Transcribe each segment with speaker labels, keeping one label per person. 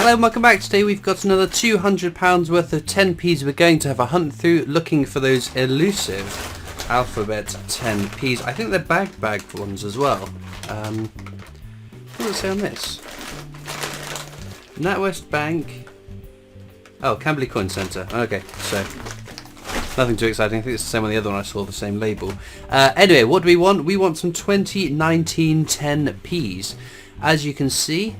Speaker 1: Hello and welcome back. Today we've got another £200 worth of 10p's. We're going to have a hunt through looking for those elusive alphabet 10p's. I think they're bag ones as well. What does it say on this? NatWest Bank. Oh, Camberley Coin Centre. Okay, so nothing too exciting. I think it's the same on the other one. I saw the same label. Anyway, what do we want? We want some 2019 10p's. As you can see,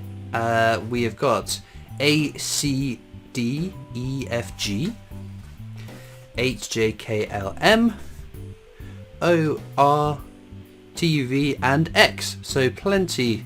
Speaker 1: we have got A, C, D, E, F, G, H, J, K, L, M, O, R, T, U, V and X. So plenty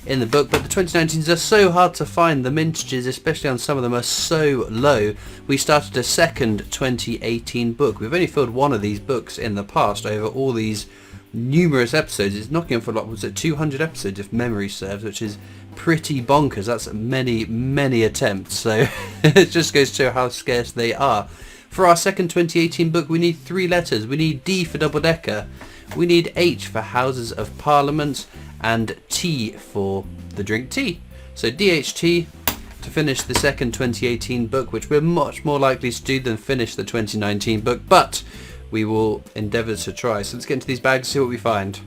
Speaker 1: in the book, but the 2019s are so hard to find. The mintages, especially on some of them, are so low. We started a second 2018 book. We've only filled one of these books in the past over all these numerous episodes. It's knocking for, was it 200 episodes if memory serves, which is pretty bonkers. That's many attempts, so it just goes to show how scarce they are. For our second 2018 book, we need 3 letters. We need D for double decker, we need H for Houses of Parliament, and T for the drink tea. So DHT to finish the second 2018 book, which we're much more likely to do than finish the 2019 book, but we will endeavour to try. So let's get into these bags and see what we find.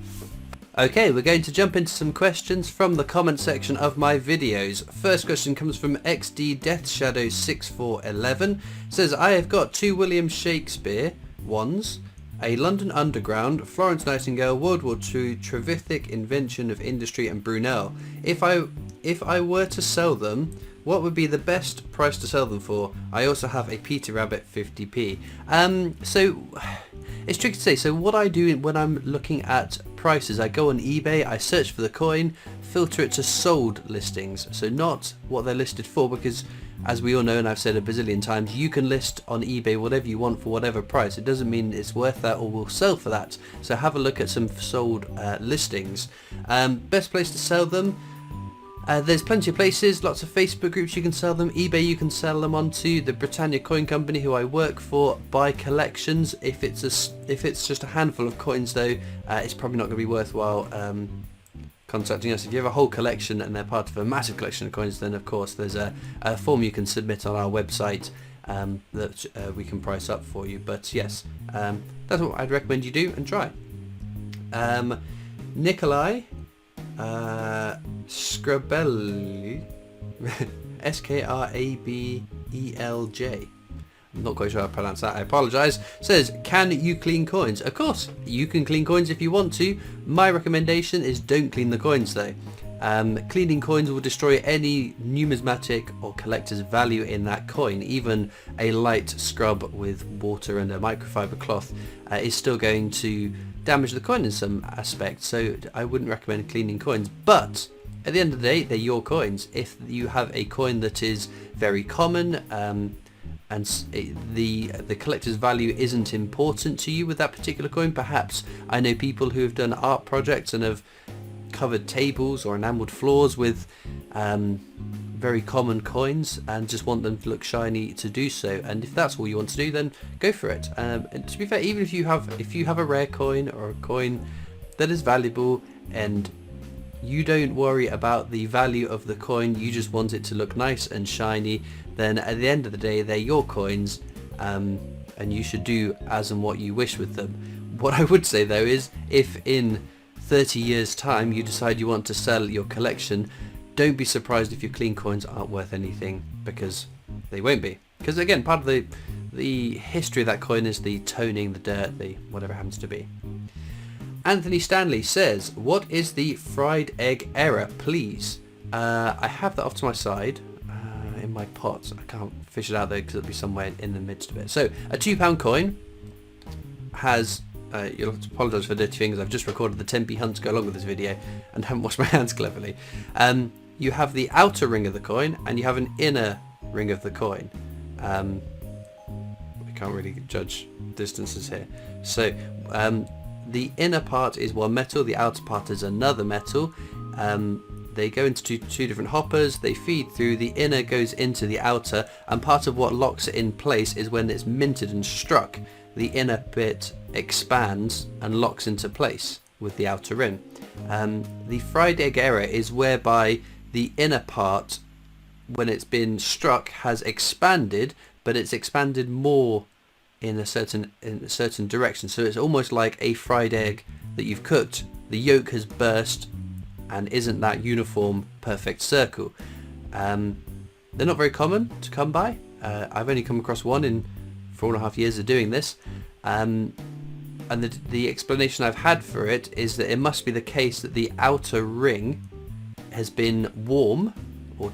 Speaker 1: Okay, we're going to jump into some questions from the comment section of my videos. First question comes from XD Death Shadow 6411. It says, I have got 2 William Shakespeare ones, a London Underground, Florence Nightingale, World War II, Trevithick, Invention of Industry and Brunel. If I were to sell them, what would be the best price to sell them for? I also have a Peter Rabbit 50p. So it's tricky to say. So what I do when I'm looking at prices, I go on eBay, I search for the coin, filter it to sold listings. So not what they're listed for, because as we all know, and I've said a bazillion times, you can list on eBay whatever you want for whatever price. It doesn't mean it's worth that or will sell for that. So have a look at some sold listings. Best place to sell them? There's plenty of places, lots of Facebook groups you can sell them. eBay you can sell them onto. The Britannia Coin Company, who I work for, buy collections. If it's just a handful of coins though, it's probably not going to be worthwhile contacting us. If you have a whole collection and they're part of a massive collection of coins, then of course there's a form you can submit on our website that we can price up for you. But yes, that's what I'd recommend you do and try. Nikolai Skrabelj, Skrabelj, I'm not quite sure how to pronounce that, I apologise, says, can you clean coins? Of course, you can clean coins if you want to. My recommendation is don't clean the coins though. Cleaning coins will destroy any numismatic or collector's value in that coin. Even a light scrub with water and a microfiber cloth is still going to damage the coin in some aspect, so I wouldn't recommend cleaning coins. But at the end of the day, they're your coins. If you have a coin that is very common and the collector's value isn't important to you with that particular coin, perhaps I know people who have done art projects and have covered tables or enamelled floors with very common coins and just want them to look shiny to do so. And if that's all you want to do, then go for it. And to be fair, even if you have a rare coin or a coin that is valuable and you don't worry about the value of the coin, you just want it to look nice and shiny, then at the end of the day they're your coins, and you should do as and what you wish with them. What I would say though is, if in 30 years time you decide you want to sell your collection, don't be surprised if your clean coins aren't worth anything, because they won't be. Because again, part of the history of that coin is the toning, the dirt, the whatever happens to be. Anthony Stanley says, what is the fried egg error, please? I have that off to my side in my pot. I can't fish it out though because it'll be somewhere in the midst of it. So a £2 coin has, you'll have to apologise for dirty fingers, I've just recorded the 10p hunt to go along with this video and haven't washed my hands cleverly. You have the outer ring of the coin and you have an inner ring of the coin. We can't really judge distances here. So the inner part is one metal, the outer part is another metal. They go into two different hoppers, they feed through, the inner goes into the outer, and part of what locks it in place is when it's minted and struck, the inner bit expands and locks into place with the outer rim. The fried egg error is whereby the inner part when it's been struck, has expanded, but it's expanded more in a certain direction. So it's almost like a fried egg that you've cooked. The yolk has burst and isn't that uniform perfect circle. They're not very common to come by. I've only come across one in 4.5 years of doing this, and the explanation I've had for it is that it must be the case that the outer ring has been warm, or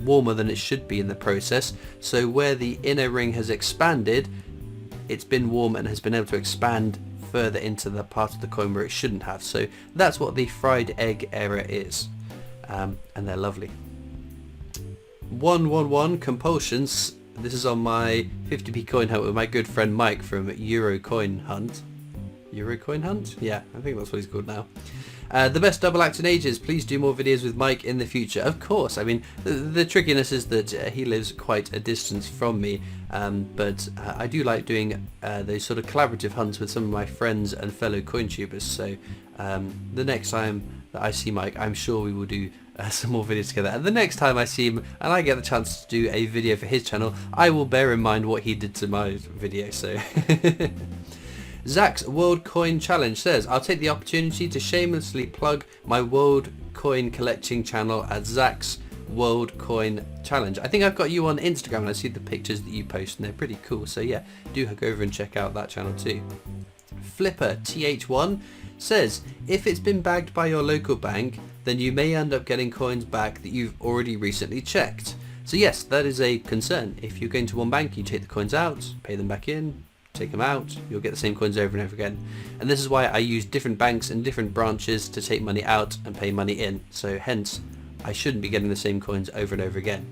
Speaker 1: warmer than it should be in the process. So where the inner ring has expanded, it's been warm and has been able to expand further into the part of the coin where it shouldn't have. So that's what the fried egg error is, and they're lovely. 111 compulsions. This is on my 50p coin hunt with my good friend Mike from Eurocoin Hunt. Eurocoin Hunt? Yeah, I think that's what he's called now. The best double act in ages. Please do more videos with Mike in the future. Of course. I mean, the trickiness is that he lives quite a distance from me, but I do like doing those sort of collaborative hunts with some of my friends and fellow coin tubers. So the next time that I see Mike, I'm sure we will do some more videos together. And the next time I see him and I get the chance to do a video for his channel, I will bear in mind what he did to my video. So Zach's World Coin Challenge says, I'll take the opportunity to shamelessly plug my World Coin collecting channel at Zach's World Coin Challenge. I think I've got you on Instagram and I see the pictures that you post and they're pretty cool. So yeah, do go over and check out that channel too. Flipper TH1 says, if it's been bagged by your local bank, then you may end up getting coins back that you've already recently checked. So yes, that is a concern. If you're going to one bank, you take the coins out, pay them back in, take them out, you'll get the same coins over and over again. And this is why I use different banks and different branches to take money out and pay money in. So hence, I shouldn't be getting the same coins over and over again.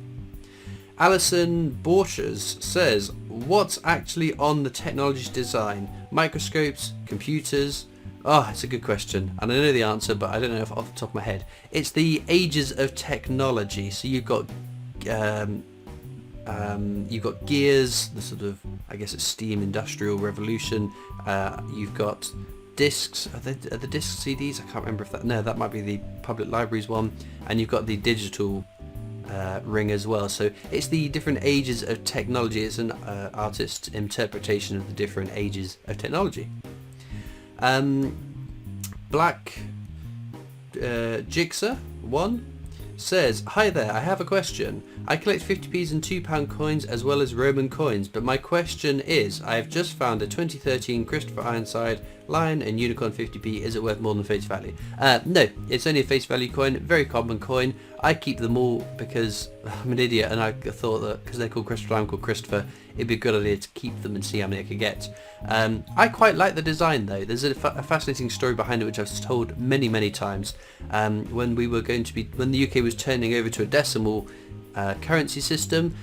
Speaker 1: Alison Borchers says, what's actually on the technology design? Microscopes, computers? Oh, it's a good question, and I know the answer, but I don't know if off the top of my head. It's the ages of technology. So you've got gears, the sort of, I guess it's steam industrial revolution. You've got discs. Are the disc CDs? I can't remember if that. No, that might be the public libraries one. And you've got the digital ring as well. So it's the different ages of technology. It's an artist's interpretation of the different ages of technology. Black Jigsaw 1 says, hi there, I have a question. I collect 50p's and £2 coins as well as Roman coins, but my question is, I have just found a 2013 Christopher Ironside Lion and Unicorn 50p. Is it worth more than face value? No, it's only a face value coin, very common coin. I keep them all because I'm an idiot and I thought that because they're called Christopher, I'm called Christopher, it'd be a good idea to keep them and see how many I could get. I quite like the design though. There's a fascinating story behind it which I've told many times. When the UK was turning over to a decimal currency system,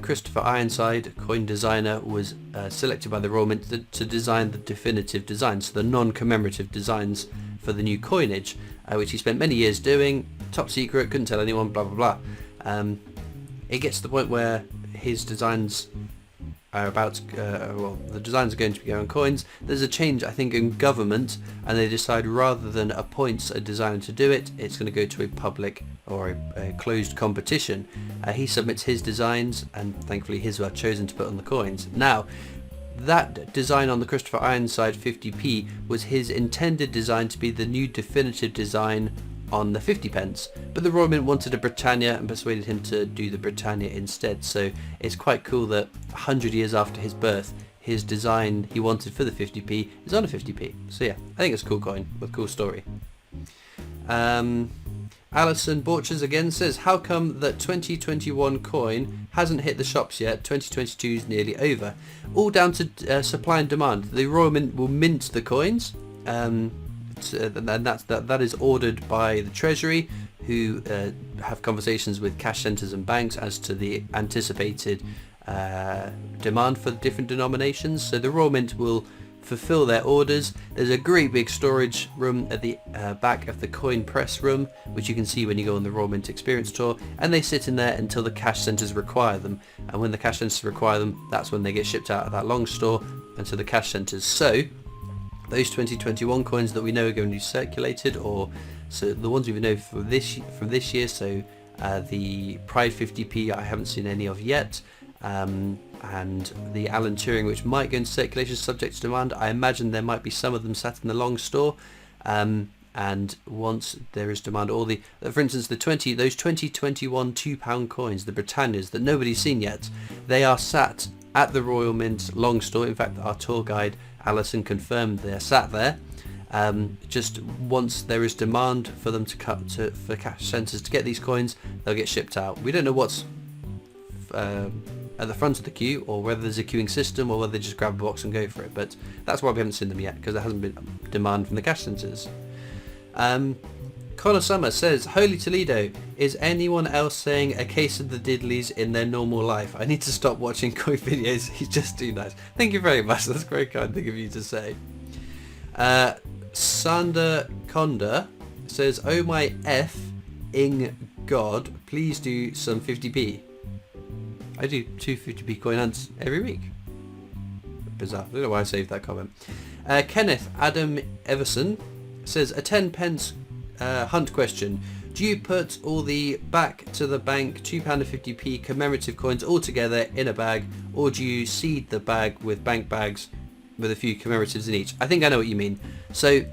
Speaker 1: Christopher Ironside, coin designer, was selected by the Royal Mint to design the definitive designs, so the non-commemorative designs for the new coinage, which he spent many years doing, top secret, couldn't tell anyone, blah blah blah. It gets to the point where his designs are about to, the designs are going to be going on coins. There's a change, I think, in government, and they decide rather than appoint a designer to do it, it's going to go to a public or a closed competition. He submits his designs, and thankfully his were chosen to put on the coins. Now, that design on the Christopher Ironside 50p was his intended design to be the new definitive design on the 50p, but the Royal Mint wanted a Britannia and persuaded him to do the Britannia instead. So it's quite cool that 100 years after his birth, his design he wanted for the 50p is on a 50p. So yeah, I think it's a cool coin with a cool story. Alison Borchers again says, how come that 2021 coin hasn't hit the shops yet? 2022 is nearly over. All down to supply and demand. The Royal Mint will mint the coins, and that is ordered by the Treasury, who have conversations with cash centres and banks as to the anticipated demand for different denominations. So the Royal Mint will fulfill their orders. There's a great big storage room at the back of the coin press room, which you can see when you go on the Royal Mint Experience Tour, and they sit in there until the cash centres require them, and when the cash centres require them, that's when they get shipped out of that long store and to the cash centres. So those 2021 coins that we know are going to be circulated, or so the ones we know from this year, so The Pride 50p I haven't seen any of yet, and the Alan Turing, which might go into circulation subject to demand. I imagine there might be some of them sat in the long store, and once there is demand, all the, for instance, those 2021 £2 coins, the Britannias that nobody's seen yet, they are sat at the Royal Mint long store. In fact, our tour guide Alison confirmed they're sat there. Just once there is demand for them for cash centres to get these coins, they'll get shipped out. We don't know what's at the front of the queue, or whether there's a queuing system, or whether they just grab a box and go for it, but that's why we haven't seen them yet, because there hasn't been demand from the cash centres. Connor Summer says, Holy Toledo, is anyone else saying a case of the diddlies in their normal life? I need to stop watching coin videos, he's just too nice. Thank you very much, that's a very kind thing of you to say. Sander Conda says, oh my ing God, please do some 50p. I do 2 50p coin hunts every week. Bizarre, I don't know why I saved that comment. Kenneth Adam Everson says, a 10 pence hunt question. Do you put all the back to the bank £2 and 50p commemorative coins all together in a bag, or do you seed the bag with bank bags with a few commemoratives in each? I think I know what you mean. So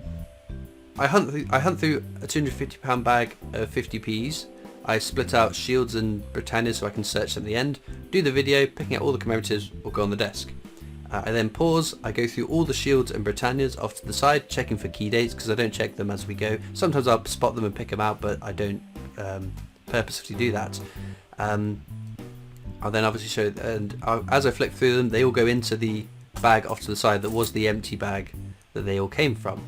Speaker 1: I hunt through a £250 bag of 50p's. I split out Shields and Britannias so I can search them at the end, do the video, picking out all the commemoratives will go on the desk. I then pause, I go through all the Shields and Britannias off to the side, checking for key dates, because I don't check them as we go. Sometimes I'll spot them and pick them out, but I don't purposefully do that. I'll then obviously show, and as I flick through them, they all go into the bag off to the side that was the empty bag that they all came from.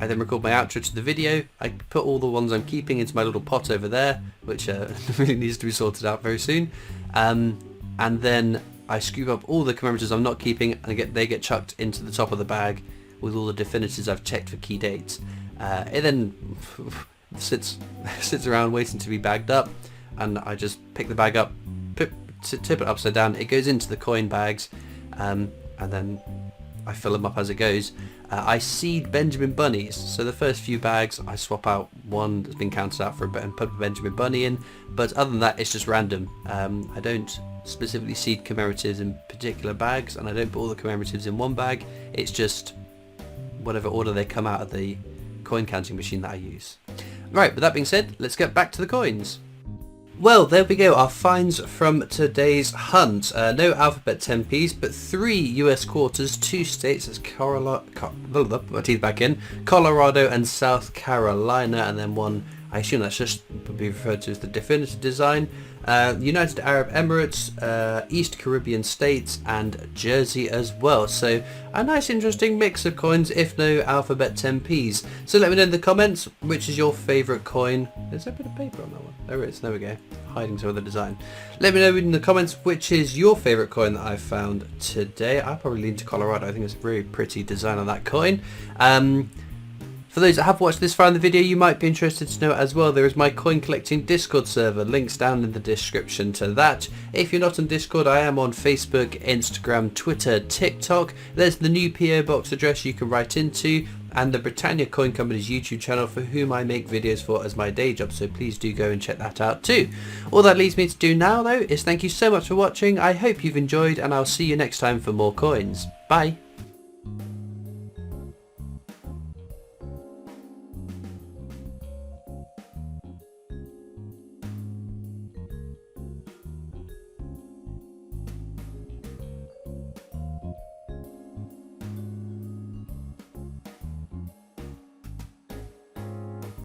Speaker 1: I then record my outro to the video. I put all the ones I'm keeping into my little pot over there, which really needs to be sorted out very soon. And then I scoop up all the commemoratives I'm not keeping, and they get chucked into the top of the bag with all the definitives I've checked for key dates. It then sits around waiting to be bagged up, and I just pick the bag up, tip it upside down. It goes into the coin bags, and then I fill them up as it goes. I seed Benjamin bunnies, so the first few bags I swap out one that's been counted out for a bit and put a Benjamin bunny in, but other than that it's just random. I don't specifically seed commemoratives in particular bags, and I don't put all the commemoratives in one bag. It's just whatever order they come out of the coin counting machine that I use. Right, with that being said, let's get back to the coins. Well, there we go, our finds from today's hunt. No alphabet 10p's, but 3 US quarters, 2 states, that's my teeth back in, Colorado and South Carolina, and then one, I assume that's just would be referred to as the definitive design, United Arab Emirates, East Caribbean states, and Jersey as well. So a nice interesting mix of coins, if no alphabet 10p's. So let me know in the comments which is your favourite coin. There's a bit of paper on that one. There it is, there we go. Hiding some of the design. Let me know in the comments which is your favourite coin that I've found today. I probably lean to Colorado. I think it's a very pretty design on that coin. For those that have watched this far in the video, you might be interested to know as well, there is my coin collecting Discord server, links down in the description to that. If you're not on Discord, I am on Facebook, Instagram, Twitter, TikTok. There's the new PO box address you can write into, and the Britannia Coin Company's YouTube channel, for whom I make videos for as my day job, so please do go and check that out too. All that leaves me to do now though is thank you so much for watching. I hope you've enjoyed, and I'll see you next time for more coins. Bye!